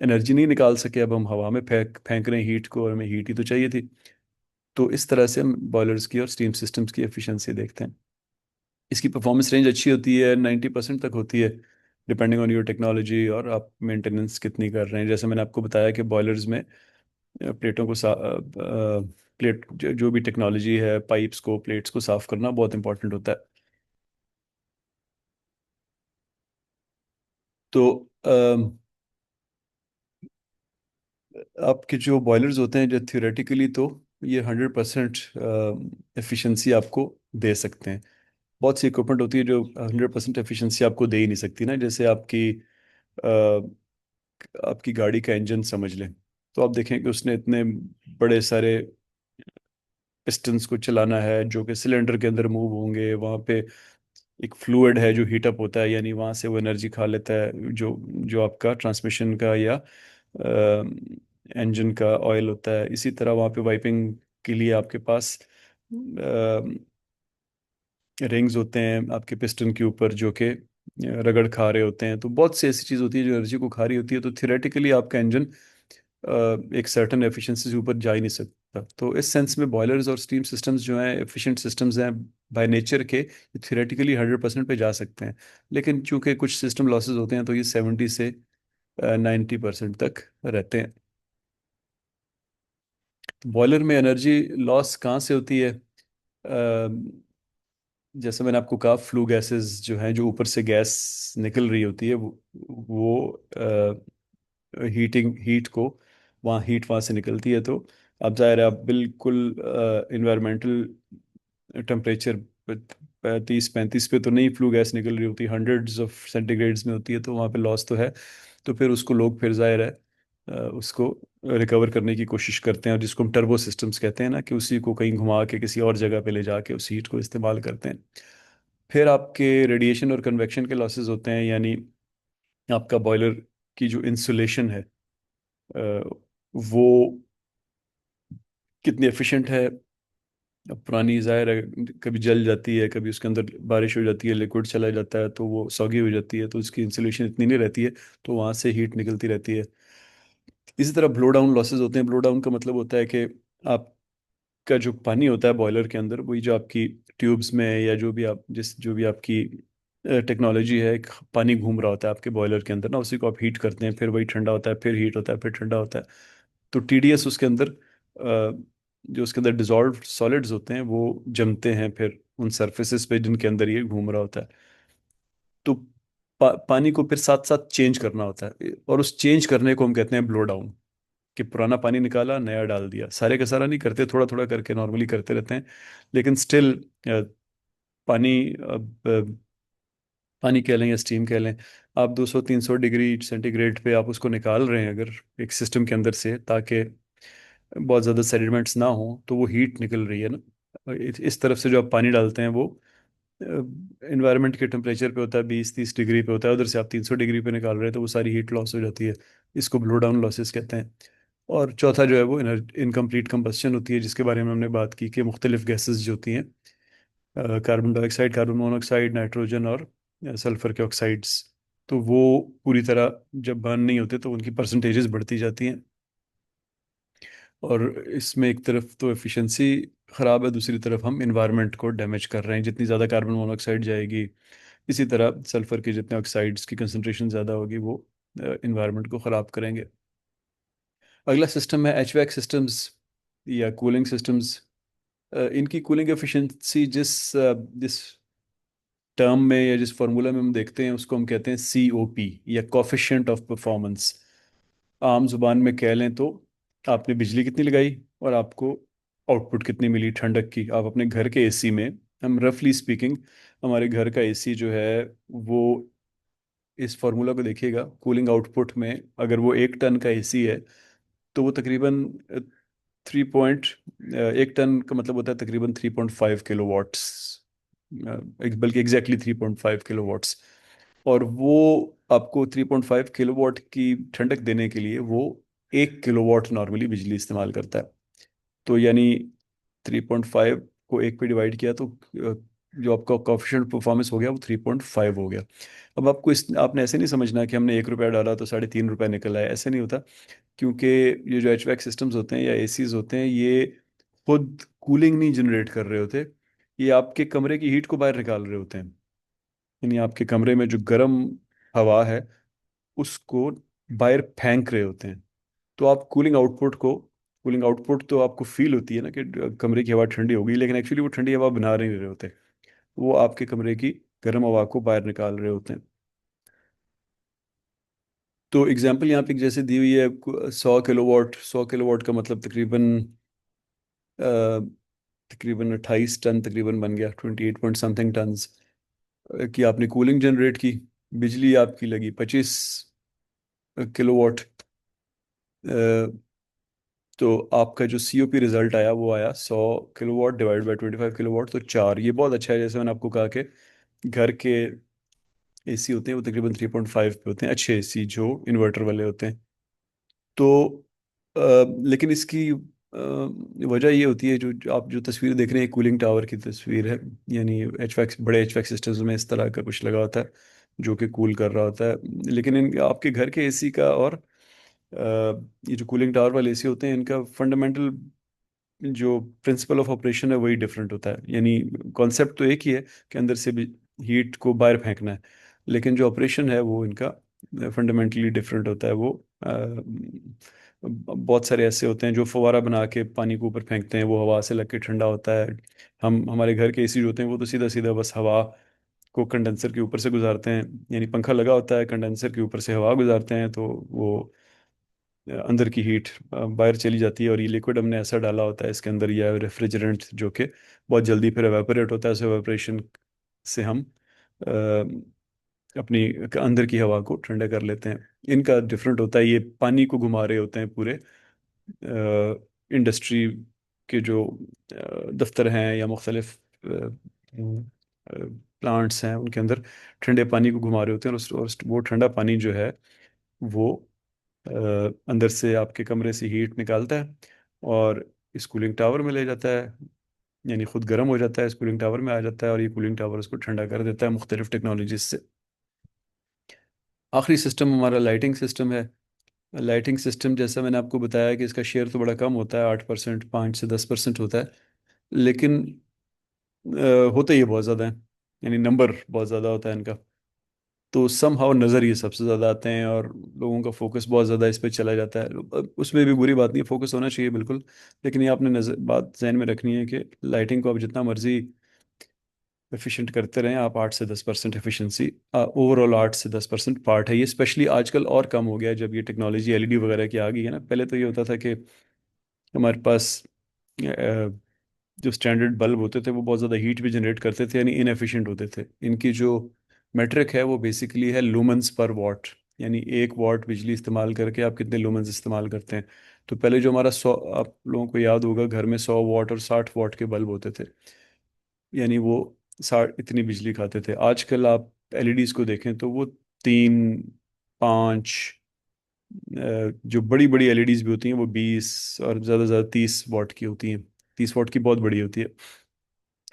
Speaker 1: एनर्जी नहीं निकाल सके, अब हम हवा में फेंक फेंक रहे हैं हीट को, और हमें हीट ही तो चाहिए थी। तो इस तरह से हम बॉयलर्स की और स्टीम सिस्टम्स की एफिशिएंसी देखते हैं। इसकी परफॉर्मेंस रेंज अच्छी होती है, 90% तक होती है, डिपेंडिंग ऑन योर टेक्नोलॉजी और आप मेंटेनेंस कितनी कर रहे हैं। जैसे मैंने आपको बताया कि बॉयलर्स में प्लेटों को प्लेट जो भी टेक्नोलॉजी है, पाइप्स को, प्लेट्स को साफ करना बहुत इंपॉर्टेंट होता है। तो आपके जो बॉयलर्स होते हैं जो थियोरेटिकली, तो ये 100% एफिशिएंसी आपको दे सकते हैं। बहुत सी इक्विपमेंट होती है जो 100% एफिशिएंसी आपको दे ही नहीं सकती ना, जैसे आपकी गाड़ी का इंजन समझ लें। तो आप देखें कि उसने इतने बड़े सारे पिस्टन्स को चलाना है जो कि सिलेंडर के अंदर मूव होंगे, वहाँ पे एक फ्लूइड है जो हीटअप होता है, यानी वहाँ से वो एनर्जी खा लेता है, जो जो आपका ट्रांसमिशन का या इंजन का ऑयल होता है। इसी तरह वहाँ पे वाइपिंग के लिए आपके पास रिंग्स होते हैं आपके पिस्टन के ऊपर जो कि रगड़ खा रहे होते हैं। तो बहुत सी ऐसी चीज़ होती है जो एनर्जी को खा रही होती है। तो थियोरेटिकली आपका इंजन एक सर्टन एफिशिएंसी से ऊपर जा ही नहीं सकता। तो इस सेंस में बॉयलर्स और स्टीम सिस्टम्स जो हैं एफिशिएंट सिस्टम्स हैं बाय नेचर के, थियोरेटिकली 100% पे जा सकते हैं। लेकिन चूंकि कुछ सिस्टम लॉसेज होते हैं तो ये 70 से 90% तक रहते हैं। बॉयलर में एनर्जी लॉस कहाँ से होती है? जैसे मैंने आपको कहा, फ्लू गैसेस जो हैं, जो ऊपर से गैस निकल रही होती है, वो हीट को, वहाँ हीट वहाँ से निकलती है। तो अब जाहिर है आप बिल्कुल इन्वायरमेंटल टेम्परेचर 30-35 पे तो नहीं फ्लू गैस निकल रही होती, हंड्रेड्स ऑफ सेंटीग्रेड्स में होती है, तो वहाँ पे लॉस तो है। तो फिर उसको लोग, फिर जाहिर है उसको रिकवर करने की कोशिश करते हैं, और जिसको हम टर्बो सिस्टम्स कहते हैं ना, कि उसी को कहीं घुमा के किसी और जगह पे ले जाके उस हीट को इस्तेमाल करते हैं। फिर आपके रेडिएशन और कन्वेक्शन के लॉसेस होते हैं, यानी आपका बॉयलर की जो इंसुलेशन है वो कितनी एफिशिएंट है। अब पुरानी ज़ाहिर है कभी जल जाती है, कभी उसके अंदर बारिश हो जाती है, लिक्विड चला जाता है तो वो सॉगी हो जाती है, तो उसकी इंसुलेशन इतनी नहीं रहती है, तो वहाँ से हीट निकलती रहती है। इसी तरह ब्लो डाउन लॉसेज होते हैं। ब्लो डाउन का मतलब होता है कि आपका जो पानी होता है बॉयलर के अंदर, वही जो आपकी ट्यूब्स में, या जो भी आप जिस जो भी आपकी टेक्नोलॉजी है, एक पानी घूम रहा होता है आपके बॉयलर के अंदर ना, उसी को आप हीट करते हैं, फिर वही ठंडा होता है, फिर हीट होता है, फिर ठंडा होता है। तो टीडीएस उसके अंदर जो उसके अंदर डिजॉल्व सॉलिड्स होते हैं वो जमते हैं फिर उन सरफेसेस पे जिनके अंदर ये घूम रहा होता है। तो पानी को फिर साथ साथ चेंज करना होता है, और उस चेंज करने को हम कहते हैं ब्लो डाउन। कि पुराना पानी निकाला, नया डाल दिया, सारे का सारा नहीं करते, थोड़ा थोड़ा करके नॉर्मली करते रहते हैं। लेकिन स्टिल पानी, अब पानी कह लें या स्टीम कह लें, आप 200-300 डिग्री सेंटीग्रेड पे आप उसको निकाल रहे हैं अगर एक सिस्टम के अंदर से, ताकि बहुत ज़्यादा सेडिमेंट्स ना हो, तो वो हीट निकल रही है ना। इस तरफ से जो आप पानी डालते हैं वो इन्वायरमेंट के टेम्परेचर पे होता है, 20-30 डिग्री पे होता है, उधर से आप 300 डिग्री पे निकाल रहे हैं, तो वो सारी हीट लॉस हो जाती है। इसको ब्लो डाउन लॉसेस कहते हैं। और चौथा जो है वो इनकम्प्लीट कंबस्शन होती है, जिसके बारे में हमने बात की कि मुख्तलिफ गैसेस जो होती हैं, carbon dioxide, carbon monoxide, nitrogen और सल्फर के ऑक्साइड्स, तो वो पूरी तरह जब बर्न नहीं होते तो उनकी परसेंटेजेस बढ़ती जाती हैं। और इसमें एक तरफ तो एफिशिएंसी ख़राब है, दूसरी तरफ हम इन्वायरमेंट को डैमेज कर रहे हैं। जितनी ज़्यादा कार्बन मोनोऑक्साइड जाएगी, इसी तरह सल्फर के जितने ऑक्साइड्स की कंसंट्रेशन ज़्यादा होगी, वो इन्वायरमेंट को ख़राब करेंगे। अगला सिस्टम है एचवैक सिस्टम्स या कूलिंग सिस्टम्स। इनकी कूलिंग एफिशिएंसी जिस टर्म में या जिस फार्मूला में हम देखते हैं, उसको हम कहते हैं COP या कोफिशिएंट ऑफ परफॉर्मेंस। आम जुबान में कह लें तो आपने बिजली कितनी लगाई और आपको आउटपुट कितनी मिली ठंडक की। आप अपने घर के एसी में, हम रफली स्पीकिंग, हमारे घर का एसी जो है वो, इस फार्मूला को देखिएगा, कूलिंग आउटपुट में अगर वो 1 टन का एसी है, तो वो तकरीबन 1 टन का मतलब होता है तकरीबन 3.5 किलो वाट्स, बल्कि एग्जैक्टली 3.5 किलो वाट्स। और वो आपको 3.5 किलोवाट की ठंडक देने के लिए वो 1 किलोवाट नॉर्मली बिजली इस्तेमाल करता है। तो यानी 3.5 को 1 पे डिवाइड किया तो जो आपका कॉफिशिएंट परफॉर्मेंस हो गया वो 3.5 हो गया। अब आपको इस आपने ऐसे नहीं समझना कि हमने 1 रुपया डाला तो 3.5 रुपया निकल आया, ऐसे नहीं होता। क्योंकि ये जो एचवैक सिस्टम्स होते हैं या एसीज होते हैं, ये खुद कूलिंग नहीं जनरेट कर रहे होते, ये आपके कमरे की हीट को बाहर निकाल रहे होते हैं। यानी आपके कमरे में जो गर्म हवा है उसको बाहर फेंक रहे होते हैं। तो आप कूलिंग आउटपुट तो आपको फील होती है ना कि कमरे की हवा ठंडी हो गई, लेकिन एक्चुअली वो ठंडी हवा बना नहीं रहे होते, वो आपके कमरे की गर्म हवा को बाहर निकाल रहे होते हैं। तो एग्जांपल यहाँ पे जैसे दी हुई है, 100 किलोवाट, 100 किलोवाट का मतलब तकरीबन 28 टन तकरीबन बन गया, 28 पॉइंट समथिंग टन्स की आपने कूलिंग जनरेट की। बिजली आपकी लगी 25 किलोवाट। तो आपका जो COP रिजल्ट आया वो आया 100 किलोवाट डिवाइड बाई 25 किलोवाट, तो 4। ये बहुत अच्छा है, जैसे मैंने आपको कहा कि घर के एसी होते हैं वो तकरीबन 3.5 पे होते हैं, अच्छे एसी जो इन्वर्टर वाले होते हैं। तो अ, लेकिन इसकी वजह ये होती है, जो आप जो तस्वीर देख रहे हैं कूलिंग टावर की तस्वीर है। यानी एचवैक, बड़े एचवैक सिस्टम्स में इस तरह का कुछ लगा होता है जो कि कूल कर रहा होता है। लेकिन इन आपके घर के एसी का और ये जो कूलिंग टावर वाले एसी होते हैं, इनका फंडामेंटल जो प्रिंसिपल ऑफ ऑपरेशन है वही डिफरेंट होता है। यानी कॉन्सेप्ट तो एक ही है कि अंदर से भी हीट को बाहर फेंकना है, लेकिन जो ऑपरेशन है वो इनका फंडामेंटली डिफरेंट होता है। वो बहुत सारे ऐसे होते हैं जो फव्वारा बना के पानी को ऊपर फेंकते हैं, वो हवा से लग के ठंडा होता है। हम हमारे घर के एसी जो होते हैं वो तो सीधा सीधा बस हवा को कंडेंसर के ऊपर से गुजारते हैं। यानी पंखा लगा होता है, कंडेंसर के ऊपर से हवा गुजारते हैं, तो वो अंदर की हीट बाहर चली जाती है। और ये लिक्विड हमने ऐसा डाला होता है इसके अंदर, या रेफ्रिजरेंट, जो कि बहुत जल्दी फिर एवेपोरेट होता है। उस एवेपोरेशन से हम अपनी अंदर की हवा को ठंडा कर लेते हैं। इनका डिफरेंट होता है, ये पानी को घुमा रहे होते हैं पूरे इंडस्ट्री के जो दफ्तर हैं या मुख्तलिफ प्लांट्स हैं, उनके अंदर ठंडे पानी को घुमा रहे होते हैं। और वो ठंडा पानी जो है वो अ, अंदर से आपके कमरे से हीट निकालता है और इस कूलिंग टावर में ले जाता है। यानी खुद गर्म हो जाता है, इस कूलिंग टावर में आ जाता है, और ये कूलिंग टावर उसको ठंडा कर देता है मुख्तलिफ टेक्नोलॉजीज से। आखिरी सिस्टम हमारा लाइटिंग सिस्टम है। लाइटिंग सिस्टम, जैसा मैंने आपको बताया कि इसका शेयर तो बड़ा कम होता है, 8%, 5 से 10% होता है। लेकिन होते ही बहुत ज़्यादा है। यानी नंबर बहुत ज़्यादा होता है इनका। तो सम हाउ नज़र ये सबसे ज़्यादा आते हैं और लोगों का फोकस बहुत ज़्यादा इस पे चला जाता है। अब उसमें भी बुरी बात नहीं है, फोकस होना चाहिए बिल्कुल। लेकिन ये आपने नजर बात जहन में रखनी है कि लाइटिंग को आप जितना मर्जी एफिशिएंट करते रहें, आप 8 से 10% एफिशिएंसी, ओवरऑल 8 से 10% पार्ट है ये। स्पेशली आजकल और कम हो गया है जब ये टेक्नोलॉजी एलईडी वगैरह की आ गई है ना। पहले तो ये होता था कि हमारे पास जो स्टैंडर्ड बल्ब होते थे वो बहुत ज़्यादा हीट भी जनरेट करते थे, यानी इनएफिशिएंट होते थे। इनकी जो मेट्रिक है वो बेसिकली है लूमेंस पर वॉट, यानी 1 वॉट बिजली इस्तेमाल करके आप कितने लूमेंस इस्तेमाल करते हैं। तो पहले जो हमारा 100, आप लोगों को याद होगा घर में 100 वॉट और 60 वॉट के बल्ब होते थे, यानी वो 60 इतनी बिजली खाते थे। आजकल आप एलईडीज को देखें तो वो 3, 5, जो बड़ी बड़ी एलईडीज भी होती हैं वो 20 और ज़्यादा से ज़्यादा 30 वॉट की होती हैं। 30 वॉट की बहुत बड़ी होती है।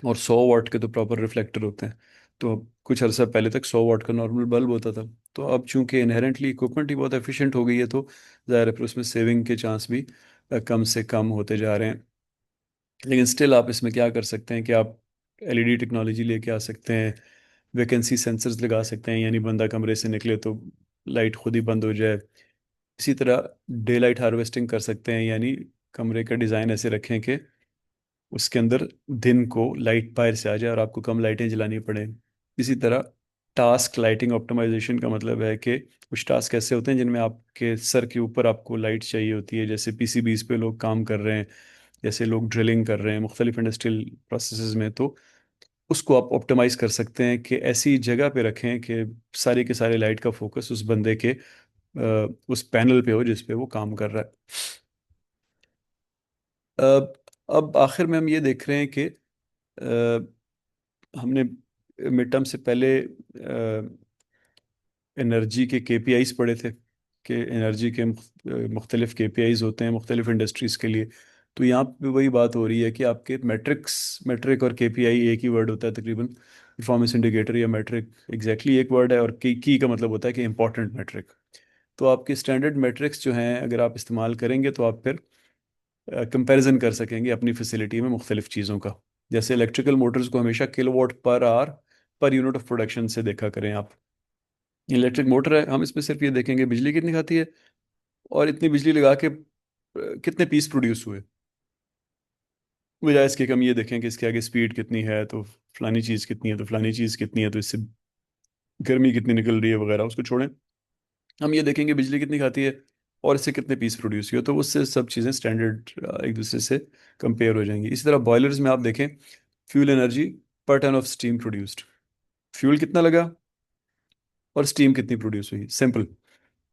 Speaker 1: और 100 वॉट के तो प्रॉपर रिफ्लेक्टर होते हैं। तो कुछ अर्सा पहले तक 100 वॉट का नॉर्मल बल्ब होता था। तो अब चूंकि इनहेरेंटली इक्विपमेंट ही बहुत एफिशिएंट हो गई है, तो ज़ाहिर है फिर उसमें सेविंग के चांस भी कम से कम होते जा रहे हैं। लेकिन स्टिल आप इसमें क्या कर सकते हैं कि आप एलईडी टेक्नोलॉजी लेके आ सकते हैं। वैकेंसी सेंसर्स लगा सकते हैं, यानी बंदा कमरे से निकले तो लाइट खुद ही बंद हो जाए। इसी तरह डे लाइट हार्वेस्टिंग कर सकते हैं, यानी कमरे का डिज़ाइन ऐसे रखें कि उसके अंदर दिन को लाइट बाहर से आ जाए और आपको कम लाइटें जलानी पड़े। इसी तरह टास्क लाइटिंग ऑप्टिमाइजेशन का मतलब है कि कुछ टास्क ऐसे होते हैं जिनमें आपके सर के ऊपर आपको लाइट चाहिए होती है, जैसे पीसीबीज पे लोग काम कर रहे हैं, जैसे लोग ड्रिलिंग कर रहे हैं मुख्तलिफ इंडस्ट्रियल प्रोसेसेस में। तो उसको आप ऑप्टिमाइज कर सकते हैं कि ऐसी जगह पे रखें कि सारे के सारे लाइट का फोकस उस बंदे के उस पैनल पे हो जिस पे वो काम कर रहा है। अब आखिर में हम ये देख रहे हैं कि हमने मिड टर्म से पहले एनर्जी के केपीआईज पढ़े थे कि एनर्जी के मुख्तलिफ केपीआईज होते हैं मुख्तलिफ इंडस्ट्रीज़ के लिए। तो यहाँ पे वही बात हो रही है कि आपके मेट्रिक और केपीआई एक ही वर्ड होता है तकरीबन। परफॉर्मेंस इंडिकेटर या मेट्रिक एग्जैक्टली एक वर्ड है, और की का मतलब होता है कि इंपॉर्टेंट मेट्रिक। तो आपके स्टैंडर्ड मेट्रिक्स जो हैं अगर आप इस्तेमाल करेंगे तो आप फिर कंपैरिजन कर सकेंगे अपनी फैसिलिटी में मुख्तलिफ चीज़ों का। जैसे इलेक्ट्रिकल मोटर्स को हमेशा kilowatt per hour per unit of production से देखा करें आप। इलेक्ट्रिक मोटर है, हम इसमें सिर्फ ये देखेंगे बिजली कितनी खाती है और इतनी बिजली लगा के कितने पीस प्रोड्यूस हुए, बजाय इसके कि हम ये देखें कि इसके आगे स्पीड कितनी है तो फलानी चीज़ कितनी है, तो फलानी चीज़ कितनी है तो इससे गर्मी कितनी निकल रही है वगैरह, उसको छोड़ें। हम ये देखेंगे बिजली कितनी खाती है और इससे कितने पीस प्रोड्यूस हुए, तो उससे सब चीज़ें स्टैंडर्ड एक दूसरे से कंपेयर हो जाएंगी। इसी तरह बॉयलर्स में आप देखें फ्यूल एनर्जी पर ton of steam produced, fuel कितना लगा और स्टीम कितनी प्रोड्यूस हुई, सिंपल।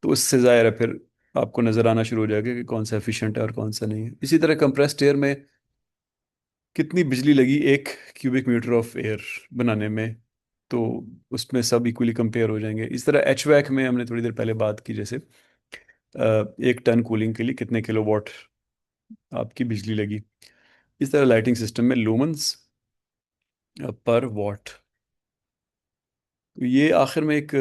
Speaker 1: तो उससे ज़ाहिर है फिर आपको नज़र आना शुरू हो जाएगा कि कौन सा एफिशिएंट है और कौन सा नहीं है। इसी तरह कंप्रेस्ड एयर में कितनी बिजली लगी 1 क्यूबिक मीटर ऑफ एयर बनाने में, तो उसमें सब इक्वली कंपेयर हो जाएंगे। इस तरह एचवैक में हमने थोड़ी देर पहले बात की, जैसे 1 टन कूलिंग के लिए कितने किलोवाट आपकी बिजली लगी। इस तरह लाइटिंग सिस्टम में लूमन्स पर वॉट। ये आखिर में एक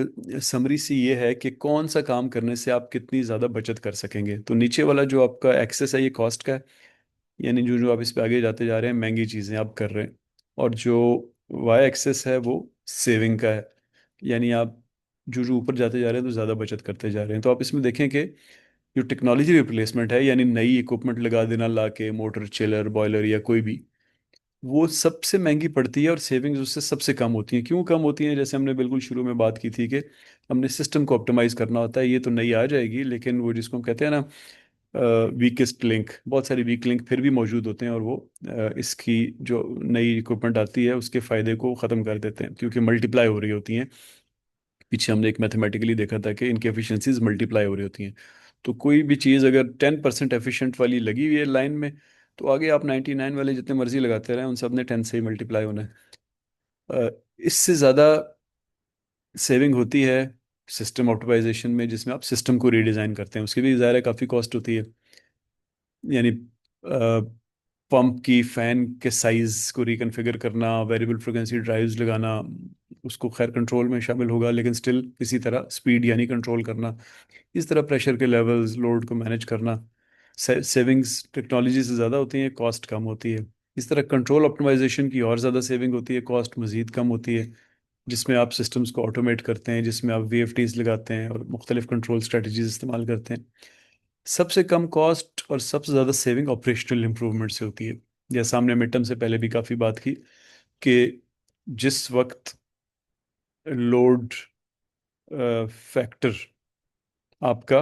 Speaker 1: समरी सी ये है कि कौन सा काम करने से आप कितनी ज़्यादा बचत कर सकेंगे। तो नीचे वाला जो आपका एक्सेस है ये कॉस्ट का है, यानी जो जो आप इस पे आगे जाते जा रहे हैं महंगी चीज़ें आप कर रहे हैं। और जो वाई एक्सेस है वो सेविंग का है, यानी आप जो जो ऊपर जाते जा रहे हैं तो ज़्यादा बचत करते जा रहे हैं। तो आप इसमें देखें कि जो टेक्नोलॉजी रिप्लेसमेंट है, यानी नई इक्विपमेंट लगा देना, ला के मोटर चिलर बॉयलर या कोई भी, वो सबसे महंगी पड़ती है और सेविंग्स उससे सबसे कम होती हैं। क्यों कम होती हैं? जैसे हमने बिल्कुल शुरू में बात की थी कि हमने सिस्टम को ऑप्टिमाइज करना होता है। ये तो नई आ जाएगी, लेकिन वो जिसको हम कहते हैं ना वीकेस्ट लिंक, बहुत सारी वीक लिंक फिर भी मौजूद होते हैं और वो इसकी जो नई इक्विपमेंट आती है उसके फ़ायदे को ख़त्म कर देते हैं, क्योंकि मल्टीप्लाई हो रही होती हैं। पीछे हमने एक मैथमेटिकली देखा था कि इनकी एफिशिएंसीज मल्टीप्लाई हो रही होती हैं। तो कोई भी चीज़ अगर 10% एफिशिएंट वाली लगी हुई है लाइन में, तो आगे आप 99 वाले जितने मर्जी लगाते रहें, उन सब ने 10 से ही मल्टीप्लाई होना है। इससे ज़्यादा सेविंग होती है सिस्टम ऑप्टिमाइजेशन में, जिसमें आप सिस्टम को रीडिज़ाइन करते हैं। उसकी भी ज़ाहिर है काफ़ी कॉस्ट होती है, यानी पंप की फैन के साइज को रिकन्फिगर करना, वेरिएबल फ्रिक्वेंसी ड्राइव्स लगाना, उसको खैर कंट्रोल में शामिल होगा, लेकिन स्टिल इसी तरह स्पीड यानी कंट्रोल करना, इस तरह प्रेशर के लेवल्स लोड को मैनेज करना। सेविंग्स टेक्नोलॉजी से ज़्यादा होती हैं, कॉस्ट कम होती है। इस तरह कंट्रोल ऑप्टिमाइजेशन की और ज़्यादा सेविंग होती है, कॉस्ट मज़ीद कम होती है, जिसमें आप सिस्टम्स को ऑटोमेट करते हैं, जिसमें आप वीएफटीज लगाते हैं और मुख्तलिफ कंट्रोल स्ट्रेटजीज इस्तेमाल करते हैं। सबसे कम कॉस्ट और सबसे ज़्यादा सेविंग ऑपरेशनल इंप्रूवमेंट से होती है। जैसा हमने मिड टर्म से पहले भी काफ़ी बात की कि जिस वक्त लोड फैक्टर आपका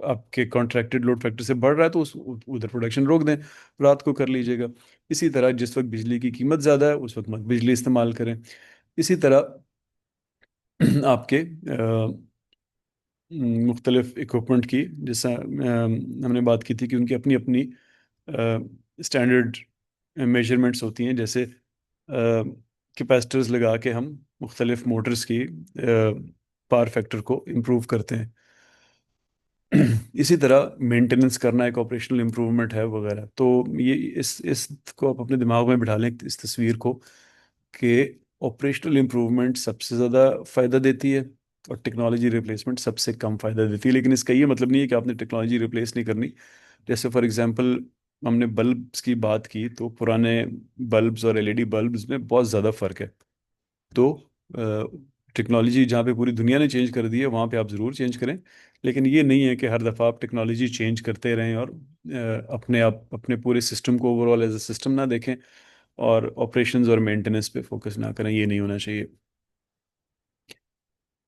Speaker 1: आपके कॉन्ट्रैक्टेड लोड फैक्टर से बढ़ रहा है तो उस उधर प्रोडक्शन रोक दें, रात को कर लीजिएगा। इसी तरह जिस वक्त बिजली की कीमत ज़्यादा है उस वक्त मत बिजली इस्तेमाल करें। इसी तरह आपके मुख्तलिफ इक्विपमेंट की, जैसा हमने बात की थी कि उनकी अपनी अपनी स्टैंडर्ड मेजरमेंट्स होती हैं। जैसे कैपेसिटर्स लगा के हम मुख्तलिफ मोटर्स की पावर फैक्टर को इम्प्रूव करते हैं। इसी तरह मेंटेनेंस करना एक ऑपरेशनल इम्प्रूवमेंट है वगैरह। तो ये इसको आप अपने दिमाग में बिठा लें, इस तस्वीर को, कि ऑपरेशनल इम्प्रूवमेंट सबसे ज़्यादा फ़ायदा देती है और टेक्नोलॉजी रिप्लेसमेंट सबसे कम फ़ायदा देती है। लेकिन इसका ये मतलब नहीं है कि आपने टेक्नोलॉजी रिप्लेस नहीं करनी। जैसे फॉर एग्जांपल हमने बल्ब्स की बात की, तो पुराने बल्ब्स और एलईडी बल्ब्स में बहुत ज़्यादा फ़र्क है। तो टेक्नोलॉजी जहाँ पे पूरी दुनिया ने चेंज कर दी है वहाँ पे आप ज़रूर चेंज करें। लेकिन ये नहीं है कि हर दफ़ा आप टेक्नोलॉजी चेंज करते रहें और अपने आप अपने पूरे सिस्टम को ओवरऑल एज अ सिस्टम ना देखें और ऑपरेशंस और मेंटेनेंस पे फोकस ना करें। ये नहीं होना चाहिए।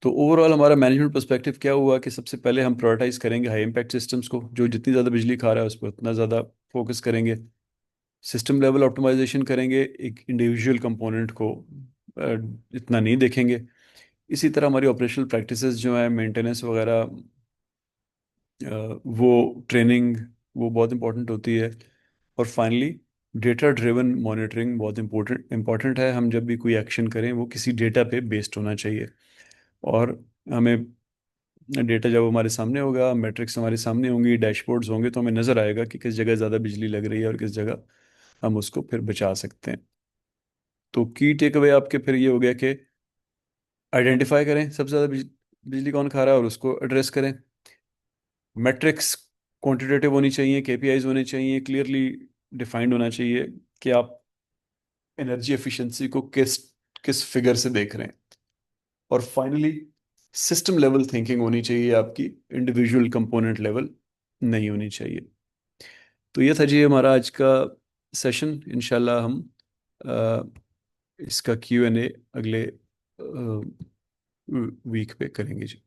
Speaker 1: तो ओवरऑल हमारा मैनेजमेंट पर्सपेक्टिव क्या हुआ कि सबसे पहले हम प्रायोरिटाइज करेंगे हाई इम्पैक्ट सिस्टम्स को, जो जितनी ज़्यादा बिजली खा रहा है उस पर उतना ज़्यादा फोकस करेंगे। सिस्टम लेवल ऑप्टिमाइजेशन करेंगे, एक इंडिविजुअल कंपोनेंट को अ, इतना नहीं देखेंगे। इसी तरह हमारी ऑपरेशनल प्रैक्टिसेस जो है, मेंटेनेंस वगैरह, वो ट्रेनिंग, वो बहुत इंपॉर्टेंट होती है। और फाइनली डेटा ड्रिवन मॉनिटरिंग बहुत इंपॉर्टेंट है। हम जब भी कोई एक्शन करें वो किसी डेटा पे बेस्ड होना चाहिए। और हमें डेटा जब हमारे सामने होगा, मैट्रिक्स हमारे सामने होंगी, डैशबोर्ड्स होंगे, तो हमें नज़र आएगा कि किस जगह ज़्यादा बिजली लग रही है और किस जगह हम उसको फिर बचा सकते हैं। तो की टेक अवे आपके फिर ये हो गया कि आइडेंटिफाई करें सबसे ज़्यादा बिजली कौन खा रहा है और उसको एड्रेस करें। मैट्रिक्स क्वांटिटेटिव होनी चाहिए, केपीआईज होने चाहिए, क्लियरली डिफाइंड होना चाहिए कि आप एनर्जी एफिशिएंसी को किस किस फिगर से देख रहे हैं। और फाइनली सिस्टम लेवल थिंकिंग होनी चाहिए आपकी, इंडिविजुअल कंपोनेंट लेवल नहीं होनी चाहिए। तो ये था जी हमारा आज का सेशन। इंशाल्लाह हम अ, इसका Q&A अगले वीक पे करेंगे जी।